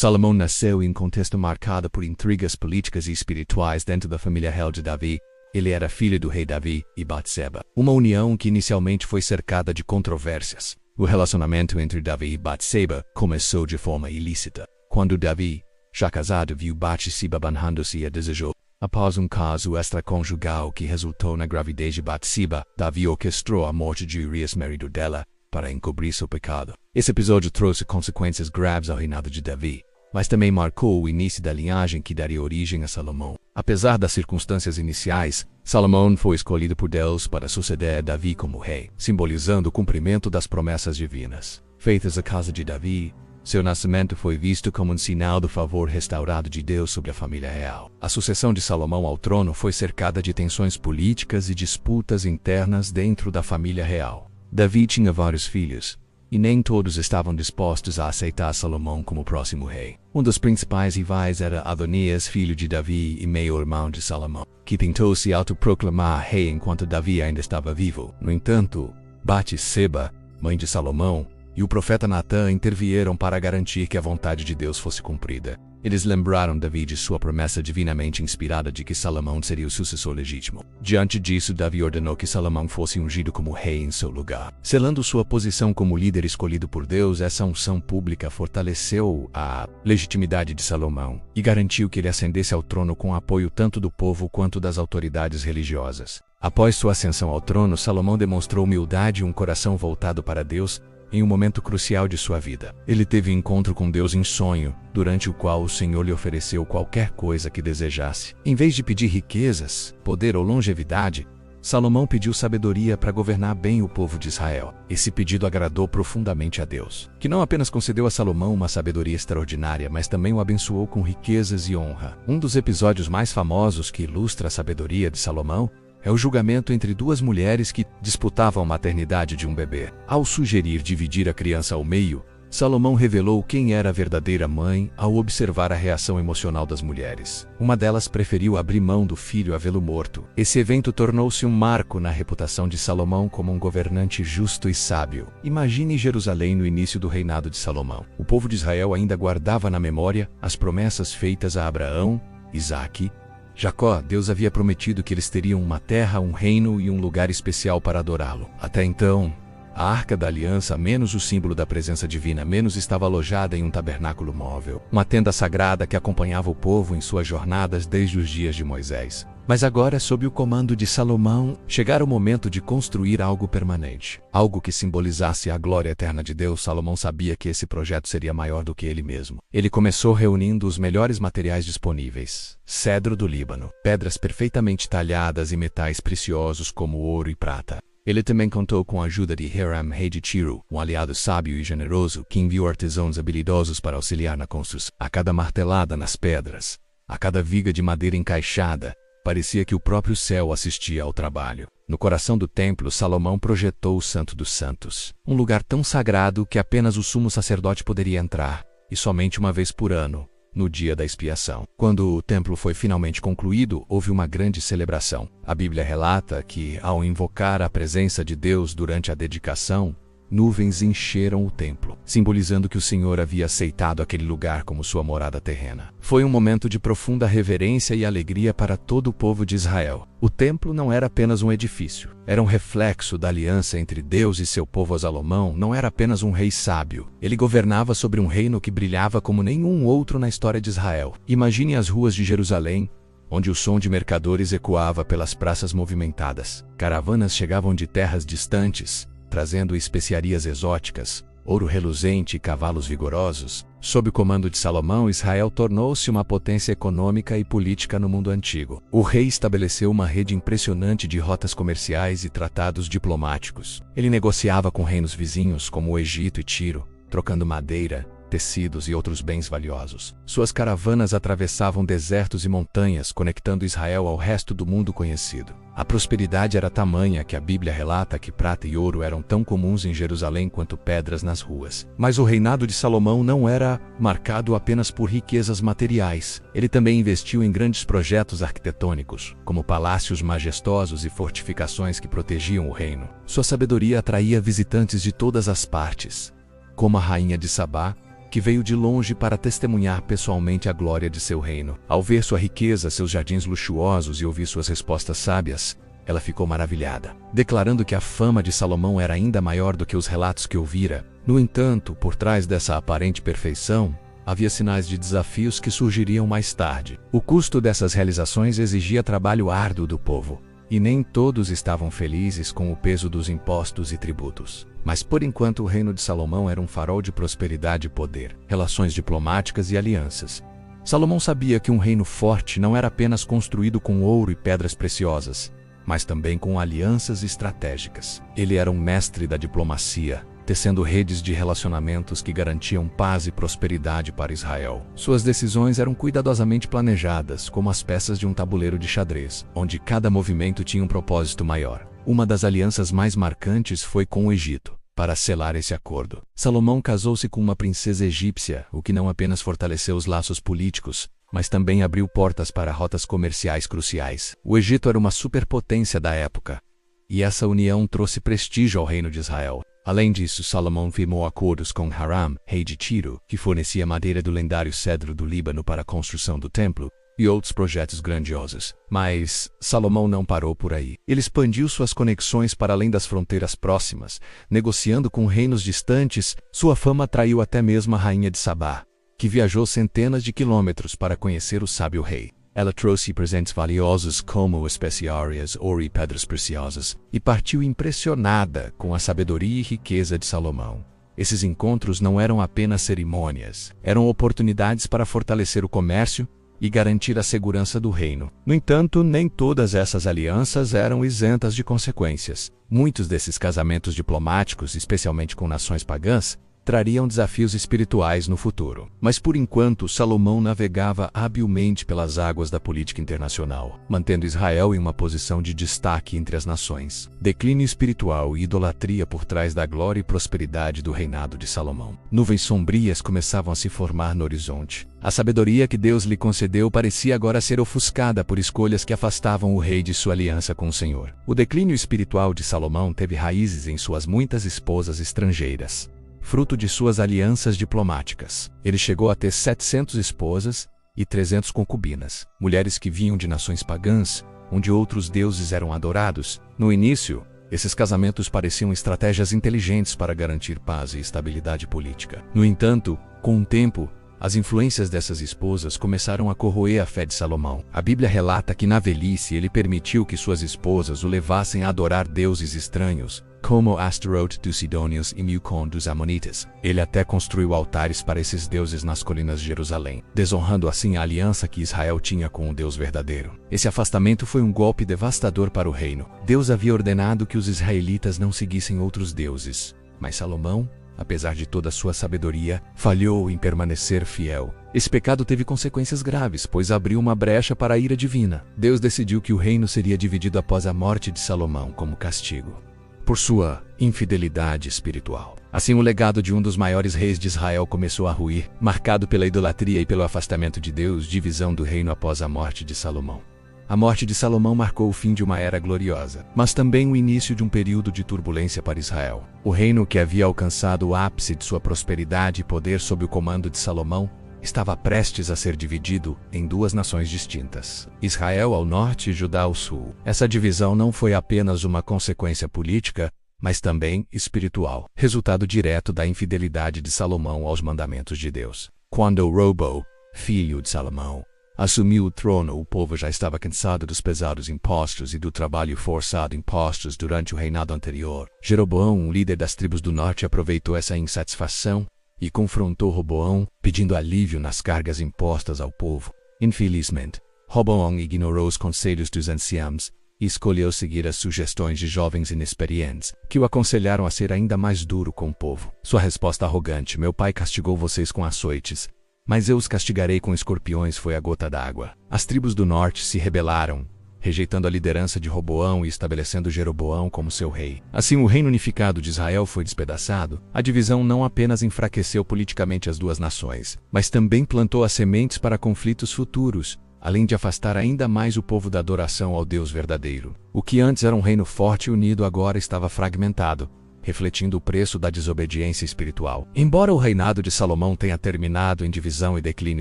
Salomão nasceu em um contexto marcado por intrigas políticas e espirituais dentro da família real de Davi. Ele era filho do rei Davi e Batseba, uma união que inicialmente foi cercada de controvérsias. O relacionamento entre Davi e Batseba começou de forma ilícita. Quando Davi, já casado, viu Batseba banhando-se e a desejou. Após um caso extraconjugal que resultou na gravidez de Batseba, Davi orquestrou a morte de Urias, marido dela, para encobrir seu pecado. Esse episódio trouxe consequências graves ao reinado de Davi, mas também marcou o início da linhagem que daria origem a Salomão. Apesar das circunstâncias iniciais, Salomão foi escolhido por Deus para suceder Davi como rei, simbolizando o cumprimento das promessas divinas feitas à casa de Davi. Seu nascimento foi visto como um sinal do favor restaurado de Deus sobre a família real. A sucessão de Salomão ao trono foi cercada de tensões políticas e disputas internas dentro da família real. Davi tinha vários filhos, e nem todos estavam dispostos a aceitar Salomão como próximo rei. Um dos principais rivais era Adonias, filho de Davi e meio-irmão de Salomão, que tentou se autoproclamar rei enquanto Davi ainda estava vivo. No entanto, Batseba, mãe de Salomão, e o profeta Natã intervieram para garantir que a vontade de Deus fosse cumprida. Eles lembraram Davi de sua promessa divinamente inspirada de que Salomão seria o sucessor legítimo. Diante disso, Davi ordenou que Salomão fosse ungido como rei em seu lugar. Selando sua posição como líder escolhido por Deus, essa unção pública fortaleceu a legitimidade de Salomão e garantiu que ele ascendesse ao trono com apoio tanto do povo quanto das autoridades religiosas. Após sua ascensão ao trono, Salomão demonstrou humildade e um coração voltado para Deus, em um momento crucial de sua vida. Ele teve encontro com Deus em sonho, durante o qual o Senhor lhe ofereceu qualquer coisa que desejasse. Em vez de pedir riquezas, poder ou longevidade, Salomão pediu sabedoria para governar bem o povo de Israel. Esse pedido agradou profundamente a Deus, que não apenas concedeu a Salomão uma sabedoria extraordinária, mas também o abençoou com riquezas e honra. Um dos episódios mais famosos que ilustra a sabedoria de Salomão é o julgamento entre duas mulheres que disputavam a maternidade de um bebê. Ao sugerir dividir a criança ao meio, Salomão revelou quem era a verdadeira mãe ao observar a reação emocional das mulheres. Uma delas preferiu abrir mão do filho a vê-lo morto. Esse evento tornou-se um marco na reputação de Salomão como um governante justo e sábio. Imagine Jerusalém no início do reinado de Salomão. O povo de Israel ainda guardava na memória as promessas feitas a Abraão, Isaque, Jacó. Deus havia prometido que eles teriam uma terra, um reino e um lugar especial para adorá-lo. Até então, a Arca da Aliança, menos o símbolo da presença divina, menos estava alojada em um tabernáculo móvel, uma tenda sagrada que acompanhava o povo em suas jornadas desde os dias de Moisés. Mas agora, sob o comando de Salomão, chegara o momento de construir algo permanente, algo que simbolizasse a glória eterna de Deus. Salomão sabia que esse projeto seria maior do que ele mesmo. Ele começou reunindo os melhores materiais disponíveis: cedro do Líbano, pedras perfeitamente talhadas e metais preciosos como ouro e prata. Ele também contou com a ajuda de Hiram, rei de Tiro, um aliado sábio e generoso que enviou artesãos habilidosos para auxiliar na construção. A cada martelada nas pedras, a cada viga de madeira encaixada, parecia que o próprio céu assistia ao trabalho. No coração do templo, Salomão projetou o Santo dos Santos, um lugar tão sagrado que apenas o sumo sacerdote poderia entrar, e somente uma vez por ano, no dia da expiação. Quando o templo foi finalmente concluído, houve uma grande celebração. A Bíblia relata que, ao invocar a presença de Deus durante a dedicação, nuvens encheram o templo, simbolizando que o Senhor havia aceitado aquele lugar como sua morada terrena. Foi um momento de profunda reverência e alegria para todo o povo de Israel. O templo não era apenas um edifício, era um reflexo da aliança entre Deus e seu povo. Salomão não era apenas um rei sábio, ele governava sobre um reino que brilhava como nenhum outro na história de Israel. Imagine as ruas de Jerusalém, onde o som de mercadores ecoava pelas praças movimentadas. Caravanas chegavam de terras distantes, trazendo especiarias exóticas, ouro reluzente e cavalos vigorosos. Sob o comando de Salomão, Israel tornou-se uma potência econômica e política no mundo antigo. O rei estabeleceu uma rede impressionante de rotas comerciais e tratados diplomáticos. Ele negociava com reinos vizinhos como o Egito e Tiro, trocando madeira, tecidos e outros bens valiosos. Suas caravanas atravessavam desertos e montanhas, conectando Israel ao resto do mundo conhecido. A prosperidade era tamanha que a Bíblia relata que prata e ouro eram tão comuns em Jerusalém quanto pedras nas ruas. Mas o reinado de Salomão não era marcado apenas por riquezas materiais. Ele também investiu em grandes projetos arquitetônicos, como palácios majestosos e fortificações que protegiam o reino. Sua sabedoria atraía visitantes de todas as partes, como a rainha de Sabá, que veio de longe para testemunhar pessoalmente a glória de seu reino. Ao ver sua riqueza, seus jardins luxuosos e ouvir suas respostas sábias, ela ficou maravilhada, declarando que a fama de Salomão era ainda maior do que os relatos que ouvira. No entanto, por trás dessa aparente perfeição, havia sinais de desafios que surgiriam mais tarde. O custo dessas realizações exigia trabalho árduo do povo, e nem todos estavam felizes com o peso dos impostos e tributos. Mas por enquanto o reino de Salomão era um farol de prosperidade e poder, relações diplomáticas e alianças. Salomão sabia que um reino forte não era apenas construído com ouro e pedras preciosas, mas também com alianças estratégicas. Ele era um mestre da diplomacia, tecendo redes de relacionamentos que garantiam paz e prosperidade para Israel. Suas decisões eram cuidadosamente planejadas, como as peças de um tabuleiro de xadrez, onde cada movimento tinha um propósito maior. Uma das alianças mais marcantes foi com o Egito. Para selar esse acordo, Salomão casou-se com uma princesa egípcia, o que não apenas fortaleceu os laços políticos, mas também abriu portas para rotas comerciais cruciais. O Egito era uma superpotência da época, e essa união trouxe prestígio ao reino de Israel. Além disso, Salomão firmou acordos com Hiram, rei de Tiro, que fornecia madeira do lendário cedro do Líbano para a construção do templo, e outros projetos grandiosos. Mas Salomão não parou por aí. Ele expandiu suas conexões para além das fronteiras próximas, negociando com reinos distantes. Sua fama atraiu até mesmo a rainha de Sabá, que viajou centenas de quilômetros para conhecer o sábio rei. Ela trouxe presentes valiosos como especiarias, ouro e pedras preciosas, e partiu impressionada com a sabedoria e riqueza de Salomão. Esses encontros não eram apenas cerimônias, eram oportunidades para fortalecer o comércio e garantir a segurança do reino. No entanto, nem todas essas alianças eram isentas de consequências. Muitos desses casamentos diplomáticos, especialmente com nações pagãs, trariam desafios espirituais no futuro. Mas por enquanto, Salomão navegava habilmente pelas águas da política internacional, mantendo Israel em uma posição de destaque entre as nações. Declínio espiritual e idolatria por trás da glória e prosperidade do reinado de Salomão. Nuvens sombrias começavam a se formar no horizonte. A sabedoria que Deus lhe concedeu parecia agora ser ofuscada por escolhas que afastavam o rei de sua aliança com o Senhor. O declínio espiritual de Salomão teve raízes em suas muitas esposas estrangeiras, fruto de suas alianças diplomáticas. Ele chegou a ter 700 esposas e 300 concubinas, mulheres que vinham de nações pagãs, onde outros deuses eram adorados. No início, esses casamentos pareciam estratégias inteligentes para garantir paz e estabilidade política. No entanto, com o tempo, as influências dessas esposas começaram a corroer a fé de Salomão. A Bíblia relata que na velhice ele permitiu que suas esposas o levassem a adorar deuses estranhos, como Astaroth dos Sidônios e Milcom dos Amonitas. Ele até construiu altares para esses deuses nas colinas de Jerusalém, desonrando assim a aliança que Israel tinha com o Deus verdadeiro. Esse afastamento foi um golpe devastador para o reino. Deus havia ordenado que os israelitas não seguissem outros deuses, mas Salomão, apesar de toda a sua sabedoria, falhou em permanecer fiel. Esse pecado teve consequências graves, pois abriu uma brecha para a ira divina. Deus decidiu que o reino seria dividido após a morte de Salomão como castigo por sua infidelidade espiritual. Assim, o legado de um dos maiores reis de Israel começou a ruir, marcado pela idolatria e pelo afastamento de Deus, divisão do reino após a morte de Salomão. A morte de Salomão marcou o fim de uma era gloriosa, mas também o início de um período de turbulência para Israel. O reino que havia alcançado o ápice de sua prosperidade e poder sob o comando de Salomão estava prestes a ser dividido em duas nações distintas, Israel ao norte e Judá ao sul. Essa divisão não foi apenas uma consequência política, mas também espiritual, resultado direto da infidelidade de Salomão aos mandamentos de Deus. Quando Roboam, filho de Salomão, assumiu o trono, o povo já estava cansado dos pesados impostos e do trabalho forçado impostos durante o reinado anterior. Jeroboão, um líder das tribos do norte, aproveitou essa insatisfação e confrontou Roboão, pedindo alívio nas cargas impostas ao povo. Infelizmente, Roboão ignorou os conselhos dos anciãos e escolheu seguir as sugestões de jovens inexperientes, que o aconselharam a ser ainda mais duro com o povo. Sua resposta arrogante: "Meu pai castigou vocês com açoites, mas eu os castigarei com escorpiões", foi a gota d'água. As tribos do norte se rebelaram, rejeitando a liderança de Roboão e estabelecendo Jeroboão como seu rei. Assim, o reino unificado de Israel foi despedaçado. A divisão não apenas enfraqueceu politicamente as duas nações, mas também plantou as sementes para conflitos futuros, além de afastar ainda mais o povo da adoração ao Deus verdadeiro. O que antes era um reino forte e unido agora estava fragmentado, refletindo o preço da desobediência espiritual. Embora o reinado de Salomão tenha terminado em divisão e declínio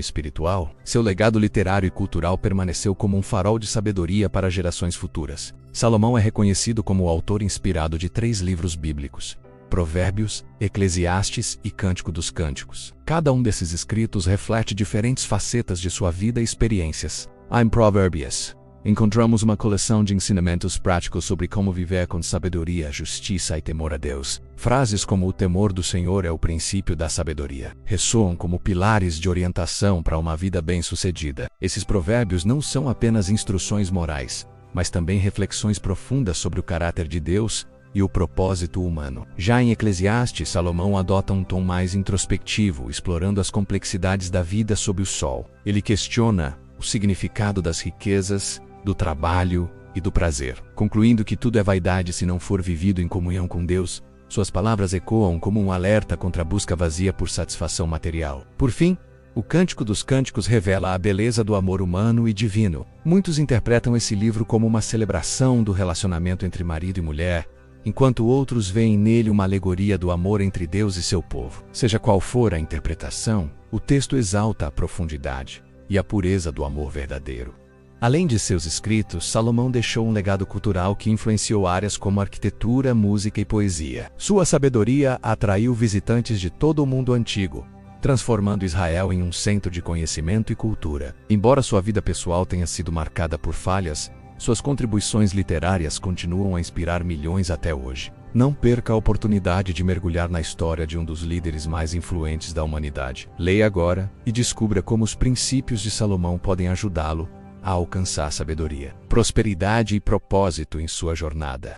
espiritual, seu legado literário e cultural permaneceu como um farol de sabedoria para gerações futuras. Salomão é reconhecido como o autor inspirado de 3 livros bíblicos: Provérbios, Eclesiastes e Cântico dos Cânticos. Cada um desses escritos reflete diferentes facetas de sua vida e experiências. Em Provérbios, encontramos uma coleção de ensinamentos práticos sobre como viver com sabedoria, justiça e temor a Deus. Frases como "o temor do Senhor é o princípio da sabedoria" ressoam como pilares de orientação para uma vida bem-sucedida. Esses provérbios não são apenas instruções morais, mas também reflexões profundas sobre o caráter de Deus e o propósito humano. Já em Eclesiastes, Salomão adota um tom mais introspectivo, explorando as complexidades da vida sob o sol. Ele questiona o significado das riquezas, do trabalho e do prazer, concluindo que tudo é vaidade se não for vivido em comunhão com Deus. Suas palavras ecoam como um alerta contra a busca vazia por satisfação material. Por fim, o Cântico dos Cânticos revela a beleza do amor humano e divino. Muitos interpretam esse livro como uma celebração do relacionamento entre marido e mulher, enquanto outros veem nele uma alegoria do amor entre Deus e seu povo. Seja qual for a interpretação, o texto exalta a profundidade e a pureza do amor verdadeiro. Além de seus escritos, Salomão deixou um legado cultural que influenciou áreas como arquitetura, música e poesia. Sua sabedoria atraiu visitantes de todo o mundo antigo, transformando Israel em um centro de conhecimento e cultura. Embora sua vida pessoal tenha sido marcada por falhas, suas contribuições literárias continuam a inspirar milhões até hoje. Não perca a oportunidade de mergulhar na história de um dos líderes mais influentes da humanidade. Leia agora e descubra como os princípios de Salomão podem ajudá-lo a alcançar sabedoria, prosperidade e propósito em sua jornada.